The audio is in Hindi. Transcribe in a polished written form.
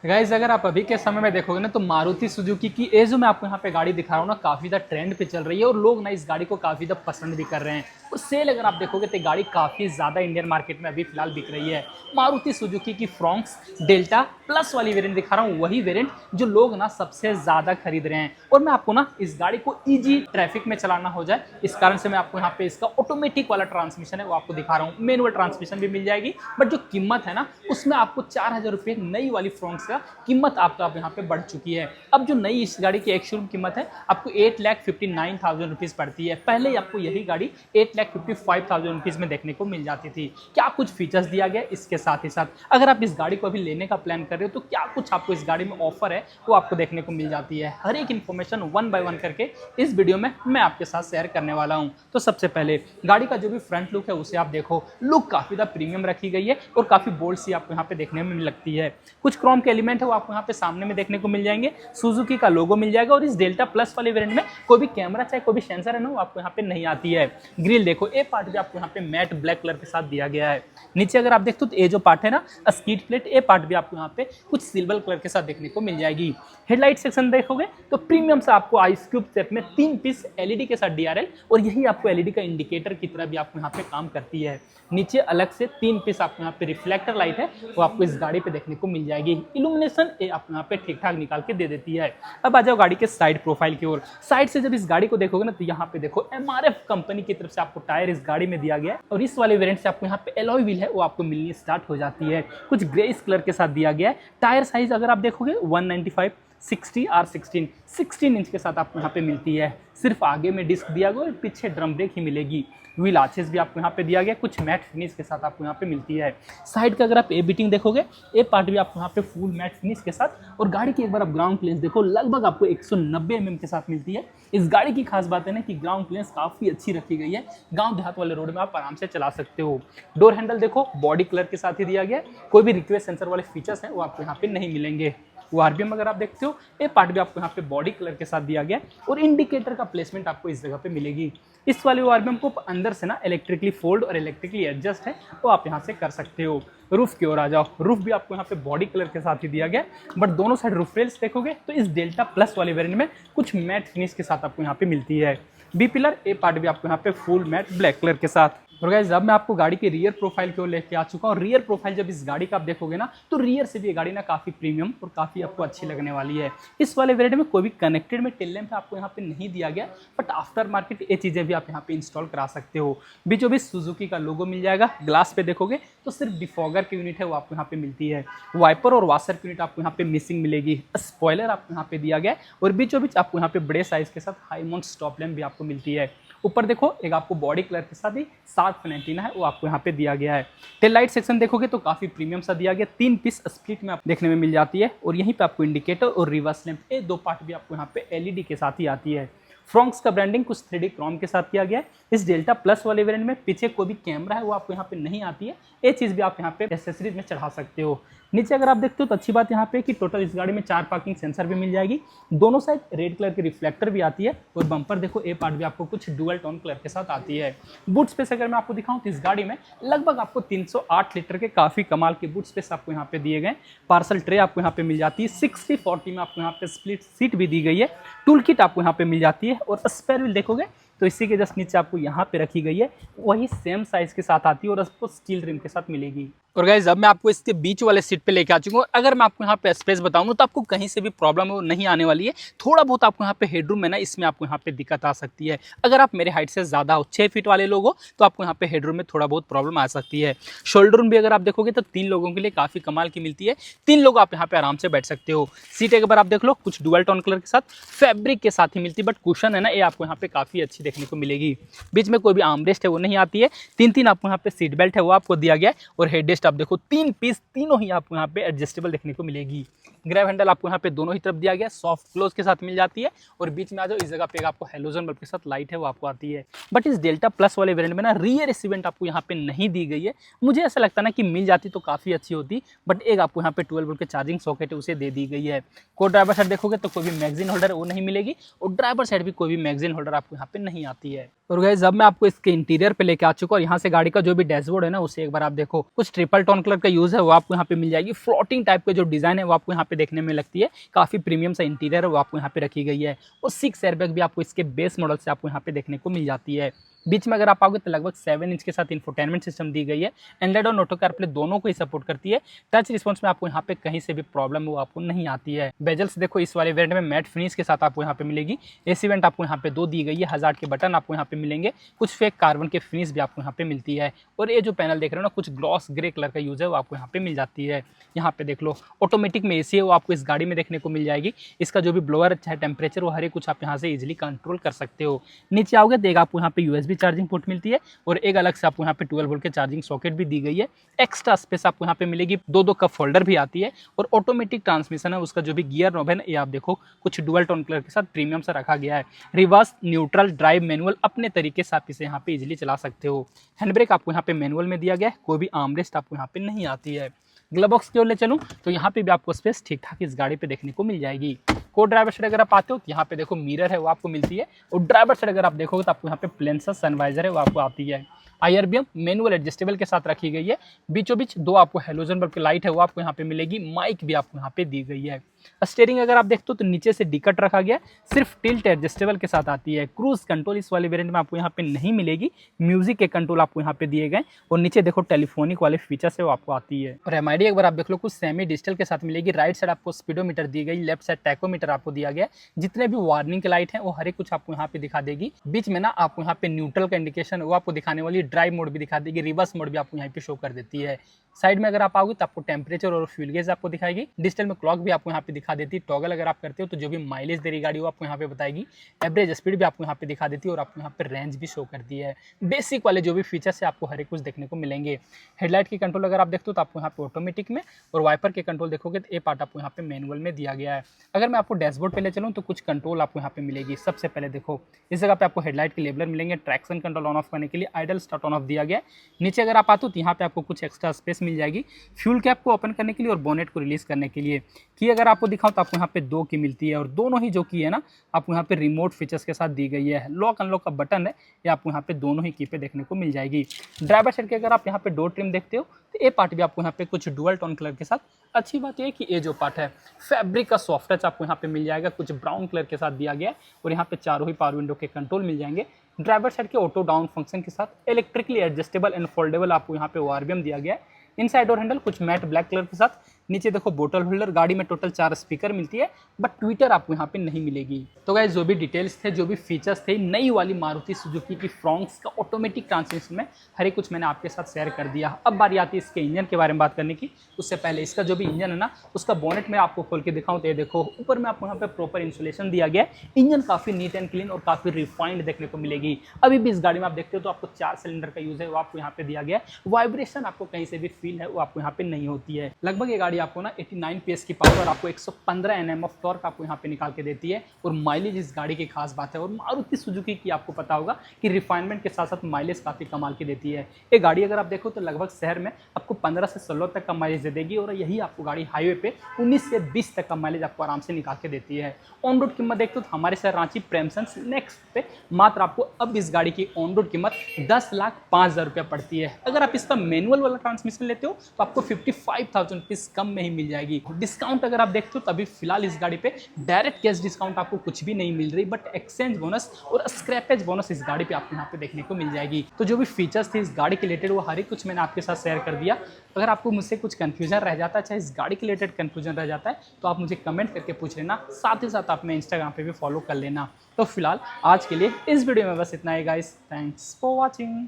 गाइज अगर आप अभी के समय में देखोगे ना तो मारुति सुजुकी की ये जो मैं आपको यहाँ पे गाड़ी दिखा रहा हूँ ना काफ़ी ज़्यादा ट्रेंड पे चल रही है और लोग ना इस गाड़ी को काफ़ी ज़्यादा पसंद भी कर रहे हैं। और सेल अगर आप देखोगे तो गाड़ी काफ़ी ज़्यादा इंडियन मार्केट में अभी फिलहाल बिक रही है। मारुति सुजुकी की फ्रॉन्क्स डेल्टा प्लस वाली वेरिएंट दिखा रहा हूँ, वही वेरिएंट जो लोग ना सबसे ज़्यादा खरीद रहे हैं। और मैं आपको ना इस गाड़ी को ईजी ट्रैफिक में चलाना हो जाए इस कारण से मैं आपको यहाँ पे इसका ऑटोमेटिक वाला ट्रांसमिशन है वो आपको दिखा रहा हूँ। मैनुअल ट्रांसमिशन भी मिल जाएगी, बट जो कीमत है ना उसमें आपको 4000 रुपये नई वाली फ्रॉन्क्स का कीमत आपका आप यहाँ पे बढ़ चुकी है। अब जो नई इस गाड़ी की एक्स शोरूम कीमत है आपको 8,59,000 रुपीज़ पड़ती है। पहले आपको यही गाड़ी 8,55,000 रुपीज़ में देखने को मिल जाती थी। क्या कुछ फीचर्स दिया गया इसके साथ ही साथ अगर आप इस गाड़ी को अभी लेने का प्लान कर रहे हो तो क्या कुछ आपको इस गाड़ी में ऑफर है वो आपको देखने को मिल जाती है। हर एक इन्फॉर्मेशन वन बाय वन करके इस वीडियो में मैं आपके साथ शेयर करने वाला हूँ। तो सबसे पहले गाड़ी का जो भी फ्रंट लुक है उसे आप देखो, लुक काफ़ी ज़्यादा प्रीमियम रखी गई है और काफ़ी बोल्ड सी आपको यहाँ पे देखने में लगती है। कुछ क्रोम के एलिमेंट है वो आपको यहाँ पे सामने में देखने को मिल जाएंगे, सुजुकी का लोगो मिल जाएगा और इस डेल्टा प्लस वाले वेरिएंट में कोई भी कैमरा चाहे कोई भी सेंसर है ना वो आपको यहाँ पे नहीं आती है। ग्रिल देखो, ये पार्ट भी आपको यहाँ पे मैट ब्लैक कलर के साथ दिया गया है। नीचे अगर आप देखते हो तो ये जो पार्ट है ना स्कीड प्लेट, ये पार्ट भी आपको यहाँ पे कुछ सिल्वर कलर के साथ देखने को मिल जाएगी। हेडलाइट सेक्शन देखोगे तो प्रीमियम से आपको आइस क्यूब शेप में 3 पीस एलईडी के साथ डीआरएल और यही आपको एलईडी का इंडिकेटर की तरह भी आपको यहाँ पे काम करती है। नीचे अलग से 3 पीस आपको यहाँ पे रिफ्लेक्टर लाइट है वो आपको इस गाड़ी पे देखने को मिल जाएगी। इल्यूमिनेशन ये आपको यहाँ पे ठीक ठाक निकाल के दे देती है। अब आ जाओ गाड़ी के साइड प्रोफाइल की ओर। साइड से जब इस गाड़ी को देखोगे ना तो यहाँ पे देखो एमआरएफ कंपनी की तरफ से आपको टायर इस गाड़ी में दिया गया है और इस वाले वेरिएंट से आपको यहाँ पे एलॉय व्हील है वो आपको मिलनी स्टार्ट हो जाती है। कुछ ग्रेस कलर के साथ दिया गया है। टायर साइज अगर आप देखोगे 195 60 R16 इंच के साथ आपको यहाँ पे मिलती है। सिर्फ आगे में डिस्क दिया गया और पीछे ड्रम ब्रेक ही मिलेगी। व्हील आर्चेस भी आपको यहाँ पे दिया गया, कुछ मैट फिनिश के साथ आपको यहाँ पे मिलती है। साइड का अगर आप ए बीटिंग देखोगे ए पार्ट भी आपको यहाँ पे फुल मैट फिनिश के साथ और गाड़ी की एक बार आप ग्राउंड क्लियरेंस देखो लगभग आपको 190 mm के साथ मिलती है। इस गाड़ी की खास बात है ना कि ग्राउंड क्लियरेंस काफ़ी अच्छी रखी गई है। गाँव देहात वाले रोड में आप आराम से चला सकते हो। डोर हैंडल देखो बॉडी कलर के साथ ही दिया गया, कोई भी रिक्वेस्ट सेंसर वाले फीचर्स हैं वो आपको यहाँ पे नहीं मिलेंगे। वो आरबीएम अगर आप देखते हो ये पार्ट भी आपको यहाँ पे बॉडी कलर के साथ दिया गया और इंडिकेटर का प्लेसमेंट आपको इस जगह पे मिलेगी। इस वाले आरबीएम को अंदर से ना इलेक्ट्रिकली फोल्ड और इलेक्ट्रिकली एडजस्ट है वो आप यहाँ से कर सकते हो। रूफ की ओर आ जाओ, रूफ भी आपको यहाँ पे बॉडी कलर के साथ ही दिया गया, बट दोनों साइड रूफ रेल्स देखोगे तो इस डेल्टा प्लस वाले वेरिएंट में कुछ मैट फिनिश के साथ आपको यहाँ पे मिलती है। बी पिलर ए पार्ट भी आपको यहाँ पे फुल मैट ब्लैक कलर के साथ। और गाइस अब मैं आपको गाड़ी के रियर प्रोफाइल की ओर लेके आ चुका हूँ। रियर प्रोफाइल जब इस गाड़ी का आप देखोगे ना तो रियर से भी ये गाड़ी ना काफ़ी प्रीमियम और काफ़ी आपको अच्छी लगने वाली है। इस वाले वेरिएंट में कोई भी कनेक्टेड में टेल लैंप आपको यहाँ पे नहीं दिया गया, बट आफ्टर मार्केट ये चीज़ें भी आप यहाँ पे इंस्टॉल करा सकते हो। बीचों बीच सुजुकी का लोगो मिल जाएगा। ग्लास पे देखोगे तो सिर्फ डिफॉगर की यूनिट है वो आपको यहाँ पे मिलती है। वाइपर और वाशर की यूनिट आपको यहाँ पे मिसिंग मिलेगी। स्पॉइलर आपको यहाँ पे दिया गया और बीचों बीच आपको यहाँ पे बड़े साइज के साथ हाई माउंट स्टॉप लैंप भी आपको मिलती है। ऊपर देखो एक आपको बॉडी कलर के साथ ही शार्प एंटीना है वो आपको यहाँ पे दिया गया है। टेल लाइट सेक्शन देखोगे तो काफी प्रीमियम सा दिया गया, 3 पीस स्प्लिट में आप देखने में मिल जाती है और यहीं पे आपको इंडिकेटर और रिवर्स लैंप ये 2 पार्ट भी आपको यहाँ पे एलईडी के साथ ही आती है। फ्रॉन्क्स का ब्रांडिंग कुछ 3D क्रोम के साथ किया गया है। इस डेल्टा प्लस वाले वेरिएंट में पीछे कोई भी कैमरा है वो आपको यहाँ पे नहीं आती है, ये चीज़ भी आप यहाँ पे एसेसरीज में चढ़ा सकते हो। नीचे अगर आप देखते हो तो अच्छी बात यहाँ पे कि टोटल इस गाड़ी में 4 पार्किंग सेंसर भी मिल जाएगी। दोनों साइड रेड कलर की रिफ्लेक्टर भी आती है और बम्पर देखो ए पार्ट भी आपको कुछ डुअल टोन कलर के साथ आती है। बूट स्पेस अगर मैं आपको दिखाऊं तो इस गाड़ी में लगभग आपको 308 लीटर के काफ़ी कमाल के बूट स्पेस आपको यहाँ पे दिए गए। पार्सल ट्रे आपको यहाँ पे मिल जाती है। 60-40 में आपको यहाँ पे स्प्लिट सीट भी दी गई है। टूल किट आपको यहाँ पे मिल जाती है और स्पेयर व्हील देखोगे तो इसी के जस्ट नीचे आपको यहाँ पे रखी गई है, वही सेम साइज के साथ आती है और आपको स्टील रिम के साथ मिलेगी। और गाइस अब मैं आपको इसके बीच वाले सीट पे लेके आ चुका हूँ। अगर मैं आपको यहाँ पे स्पेस बताऊँ तो आपको कहीं से भी प्रॉब्लम वो नहीं आने वाली है। थोड़ा बहुत आपको यहाँ पे हेडरूम है ना इसमें आपको यहाँ पे दिक्कत आ सकती है। अगर आप मेरे हाइट से ज़्यादा हो 6 फीट वाले लोग हो तो आपको यहाँ पे हेडरूम में थोड़ा बहुत प्रॉब्लम आ सकती है। शोल्डर रूम भी अगर आप देखोगे तो 3 लोगों के लिए काफ़ी कमाल की मिलती है। 3 लोग आप यहाँ पे आराम से बैठ सकते हो। सीट एक बार आप देख लो कुछ डुअल टोन कलर के साथ फैब्रिक के साथ ही मिलती है, बट कुशन है ना ये आपको यहाँ पे काफ़ी अच्छी देखने को मिलेगी। बीच में कोई भी आर्मरेस्ट है वो नहीं आती है। 3 आपको यहाँ पे सीट बेल्ट है वो आपको दिया गया है और हेडरेस्ट आप देखो 3 पीस तीनों ही आपको यहाँ पे एडजस्टेबल देखने को मिलेगी। ग्रैब हैंडल आपको यहाँ पे दोनों ही तरफ दिया गया, सॉफ्ट क्लोज के साथ मिल जाती है और बीच में आ जाओ इस जगह पे आपको हेलोजन बल्ब के साथ लाइट है वो आपको आती है। बट इस डेल्टा प्लस वाले वेरिएंट में ना रियर इवेंट आपको यहाँ पे नहीं दी गई है। मुझे ऐसा लगता ना कि मिल जाती तो काफ़ी अच्छी होती, बट एक आपको यहाँ पे 12 वोल्ट के चार्जिंग सॉकेट है उसे दे दी गई है। को ड्राइवर साइड देखोगे तो कोई भी मैगजीन होल्डर वो नहीं मिलेगी और ड्राइवर साइड भी कोई भी मैगजीन होल्डर आपको यहाँ पे नहीं आती है। और गाइस अब मैं आपको इसके इंटीरियर पे लेके आ चुका हूँ और यहाँ से गाड़ी का जो भी डैशबोर्ड है ना उसे एक बार आप देखो, कुछ पर्पल टोन कलर का यूज़ है वो आपको यहाँ पे मिल जाएगी। फ्लोटिंग टाइप का जो डिज़ाइन है वो आपको यहाँ पे देखने में लगती है, काफ़ी प्रीमियम सा इंटीरियर है वो आपको यहाँ पे रखी गई है। और 6 एयरबैग भी आपको इसके बेस मॉडल से आपको यहाँ पे देखने को मिल जाती है। बीच में अगर आप आओगे तो लगभग 7 इंच के साथ इंफोटेनमेंट सिस्टम दी गई है। एंड्रॉइड और ऑटो कारप्ले दोनों को ही सपोर्ट करती है। टच रिस्पॉन्स में आपको यहाँ पे कहीं से भी प्रॉब्लम वो आपको नहीं आती है। बेजल्स देखो इस वाले वेरिएंट में मैट फिनिश के साथ आपको यहाँ पे मिलेगी। एसी वेंट आपको यहाँ पे 2 दी गई है। हजार्ड के बटन आपको यहाँ पे मिलेंगे। कुछ फेक कार्बन के फिनिश भी आपको यहाँ पे मिलती है। और ये जो पैनल देख रहे हो ना, कुछ ग्लॉस ग्रे कलर का यूज़ है वो आपको यहाँ पे मिल जाती है। यहाँ पे देख लो ऑटोमेटिक में एसी है वो आपको इस गाड़ी में देखने को मिल जाएगी। इसका जो भी ब्लोअर चाहे टेम्परेचर वो हर एक कुछ आप यहाँ से इजीली कंट्रोल कर सकते हो। नीचे आओगे तो आपको यहाँ पे यूएसबी चार्जिंग पोर्ट मिलती है और एक अलग से आपको यहाँ पे 12 वोल्ट के चार्जिंग सॉकेट भी दी गई है। एक्स्ट्रा स्पेस आपको यहाँ पे मिलेगी। 2 कप होल्डर भी आती है और ऑटोमेटिक ट्रांसमिशन है। उसका जो भी गियर नॉब है ना, ये आप देखो कुछ डुअल टोन कलर के साथ प्रीमियम सा रखा गया है। रिवर्स, न्यूट्रल, ड्राइव, मैनुअल अपने तरीके से आप इसे यहाँ पे इजीली चला सकते हो। हैंड ब्रेक आपको यहाँ पे मैनुअल में दिया गया है। कोई भी आर्मरेस्ट आपको यहाँ पे नहीं आती है। ग्लव बॉक्स की ओर ले चलूँ तो यहाँ पे भी आपको स्पेस ठीक ठाक इस गाड़ी पे देखने को मिल जाएगी। को ड्राइवर साइड अगर आप आते हो तो यहाँ पे देखो मिरर है वो आपको मिलती है। और ड्राइवर साइड अगर आप देखोगे तो आपको यहाँ पे प्लेन सा सनवाइजर है वो आपको आती है। IRBM मैनुअल एडजस्टेबल के साथ रखी गई है। बीचों बीच 2 आपको हेलोजन बल्ब की लाइट है वो आपको यहाँ पे मिलेगी। माइक भी आपको यहाँ पे दी गई है। स्टीयरिंग अगर आप देखते हो तो नीचे से डिकट रखा गया, सिर्फ टिल्ट एडजस्टेबल के साथ आती है। क्रूज कंट्रोल इस वाले वेरिएंट में आपको यहाँ पे नहीं मिलेगी। म्यूजिक के कंट्रोल आपको यहाँ पे दिए गए और नीचे देखो टेलीफोनिक वाले फीचर्स है वो आपको आती है। और MID एक बार आप देख लो कुछ सेमी डिजिटल के साथ मिलेगी। राइट साइड आपको स्पीडोमीटर दी गई, लेफ्ट साइड टैकोमीटर आपको दिया गया। जितने भी वार्निंग के लाइट है वो हर एक कुछ आपको यहाँ पे दिखा देगी। बीच में ना आपको यहाँ पे न्यूट्रल का इंडिकेशन वो आपको दिखाने वाली। ड्राइव मोड भी दिखा देगी, रिवर्स मोड भी आपको यहाँ पे शो कर देती है। साइड में अगर आप आओगे तो आपको टेम्परेचर और फ्यूल गेज आपको दिखाएगी। डिजिटल में क्लॉक भी आपको यहाँ पे दिखा देती है। टॉगल अगर आप करते हो तो जो भी माइलेज दे रही गाड़ी वो आपको यहाँ पे बताएगी। एवरेज स्पीड भी आपको यहाँ पे दिखा देती है और आपको यहाँ पे रेंज भी शो करती है। बेसिक वाले जो भी फीचर्स है आपको हर एक कुछ देखने को मिलेंगे। हेडलाइट की कंट्रोल अगर आप देखते हो तो आपको यहाँ पे ऑटोमेटिक में, और वाइपर के कंट्रोल देखोगे तो ये पार्ट आपको यहाँ पे मैनुअल में दिया गया है। अगर मैं आपको डैशबोर्ड पे ले चलूँ तो कुछ कंट्रोल आपको यहाँ पे मिलेगी। सबसे पहले देखो इस जगह पे आपको हेडलाइट के लेबलर मिलेंगे। ट्रैक्शन कंट्रोल ऑन ऑफ करने के लिए, आइडल स्टार्ट ऑन ऑफ दिया गया है। नीचे अगर आप आते हो तो यहाँ पे आपको कुछ एक्स्ट्रा स्पेस मिल जाएगी फ्यूल कैप को ओपन करने के लिए और बोनेट को रिलीज करने के लिए। की अगर आपको दिखाऊं तो आपको यहाँ पे 2 की मिलती है और दोनों ही जो की है ना आपको यहाँ पे रिमोट फीचर्स के साथ दी गई है। लॉक अनलॉक का बटन है ये आपको यहाँ पे दोनों ही की पे देखने को मिल जाएगी। ड्राइवर साइड के अगर आप यहाँ पे डोर ट्रिम देखते हो तो ये पार्ट भी आपको यहाँ पे कुछ डुअल टोन कलर के साथ। अच्छी बात यह है कि ये जो पार्ट है फैब्रिक का सॉफ्ट टच आपको यहाँ पे मिल जाएगा, कुछ ब्राउन कलर के साथ दिया गया है। और यहाँ पे चारों ही पावर विंडो के कंट्रोल मिल जाएंगे। ड्राइवर साइड के ऑटो डाउन फंक्शन के साथ इलेक्ट्रिकली एडजस्टेबल एंड फोल्डेबल आपको यहाँ पे ORVM दिया गया है। इनसाइड डोर हैंडल कुछ मैट ब्लैक कलर के साथ। नीचे देखो बोतल होल्डर। गाड़ी में टोटल 4 स्पीकर मिलती है बट ट्विटर आपको यहाँ पे नहीं मिलेगी। तो गाइस जो भी डिटेल्स थे, जो भी फीचर्स थे नई वाली मारुति सुजुकी की फ्रॉन्क्स का ऑटोमेटिक ट्रांसमिशन में हर एक कुछ मैंने आपके साथ शेयर कर दिया। अब बारी आती है इसके इंजन के बारे में बात करने की। उससे पहले इसका जो भी इंजन है ना उसका बोनेट में आपको खोल के दिखाऊं तो ये देखो ऊपर में आपको यहाँ पे प्रॉपर इंसुलेशन दिया गया है। इंजन काफी नीट एंड क्लीन और काफी रिफाइंड देखने को मिलेगी। अभी भी इस गाड़ी में आप देखते हो तो आपको 4 सिलेंडर का यूज है वो आपको यहाँ पे दिया गया है। वाइब्रेशन आपको कहीं से भी फील है वो आपको यहाँ पे नहीं होती है। लगभग ये गाड़ी आपको ना 89 PS की पावर और आपको 115 Nm ऑफ टॉर्क आपको यहाँ पे निकाल के देती है। और माइलेज इस गाड़ी की खास बात है। और मारुति सुजुकी की आपको पता होगा कि रिफाइनमेंट के साथ साथ माइलेज काफी कमाल की देती है। ये गाड़ी अगर आप देखो तो लगभग शहर में आपको 15 से 16 तक का माइलेज दे देगी और यही आपको गाड़ी हाईवे पे 19 से 20 तक का माइलेज आपको आराम से निकाल के देती है। ऑन रोड कीमत देखते हो तो हमारे शहर रांची प्रेमसंस नेक्स्ट पे मात्र आपको अब इस गाड़ी की ऑन रोड कीमत 10,05,000 रुपया पड़ती है। अगर आप इसका मैनुअल वाला ट्रांसमिशन लेते हो तो आपको 55,000 रुपीज कम में ही मिल जाएगी। डिस्काउंट अगर आप देखते हो तो अभी फिलहाल इस गाड़ी पे डायरेक्ट कैश डिस्काउंट आपको कुछ भी नहीं मिल रही, बट एक्सचेंज बोनस और स्क्रैपेज बोनस इस गाड़ी पे आपको यहाँ पे देखने को मिल जाएगी। तो जो भी फीचर्स थे इस गाड़ी के रिलेटेड वो हर एक कुछ मैंने आपके साथ शेयर कर दिया। अगर आपको मुझसे कुछ कंफ्यूजन रह जाता है, चाहे इस गाड़ी के रिलेटेड कंफ्यूजन रह जाता है, तो आप मुझे कमेंट करके पूछ लेना। साथ ही साथ आप मैं इंस्टाग्राम पे भी फॉलो कर लेना। तो फिलहाल आज के लिए इस वीडियो में बस इतना ही गाइस। Thanks for watching.